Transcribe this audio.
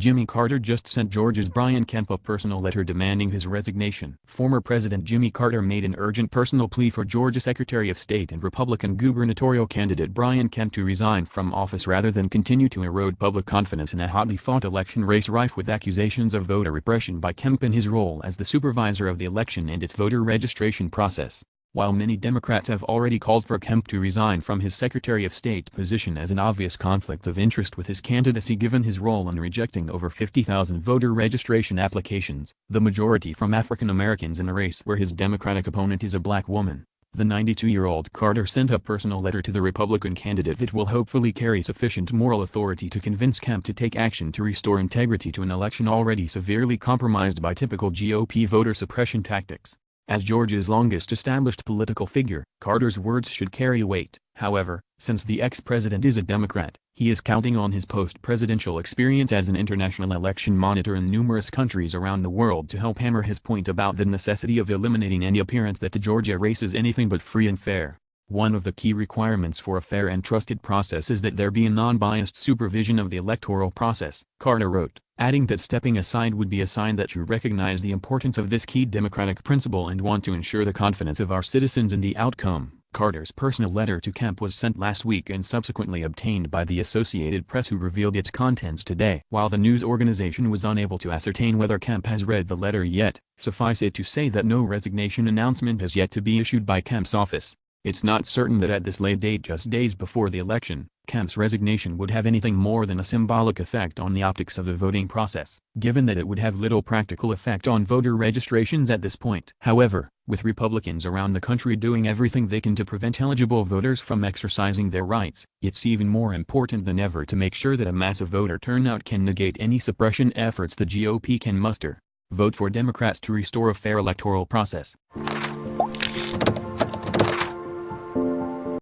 Jimmy Carter just sent Georgia's Brian Kemp a personal letter demanding his resignation. Former President Jimmy Carter made an urgent personal plea for Georgia Secretary of State and Republican gubernatorial candidate Brian Kemp to resign from office rather than continue to erode public confidence in a hotly fought election race rife with accusations of voter repression by Kemp in his role as the supervisor of the election and its voter registration process. While many Democrats have already called for Kemp to resign from his Secretary of State position as an obvious conflict of interest with his candidacy given his role in rejecting over 50,000 voter registration applications, the majority from African Americans in a race where his Democratic opponent is a black woman, the 92-year-old Carter sent a personal letter to the Republican candidate that will hopefully carry sufficient moral authority to convince Kemp to take action to restore integrity to an election already severely compromised by typical GOP voter suppression tactics. As Georgia's longest established political figure, Carter's words should carry weight. However, since the ex-president is a Democrat, he is counting on his post-presidential experience as an international election monitor in numerous countries around the world to help hammer his point about the necessity of eliminating any appearance that the Georgia race is anything but free and fair. One of the key requirements for a fair and trusted process is that there be a non-biased supervision of the electoral process, Carter wrote, adding that stepping aside would be a sign that you recognize the importance of this key democratic principle and want to ensure the confidence of our citizens in the outcome. Carter's personal letter to Kemp was sent last week and subsequently obtained by the Associated Press, who revealed its contents today. While the news organization was unable to ascertain whether Kemp has read the letter yet, suffice it to say that no resignation announcement has yet to be issued by Kemp's office. It's not certain that at this late date, just days before the election, Kemp's resignation would have anything more than a symbolic effect on the optics of the voting process, given that it would have little practical effect on voter registrations at this point. However, with Republicans around the country doing everything they can to prevent eligible voters from exercising their rights, it's even more important than ever to make sure that a massive voter turnout can negate any suppression efforts the GOP can muster. Vote for Democrats to restore a fair electoral process.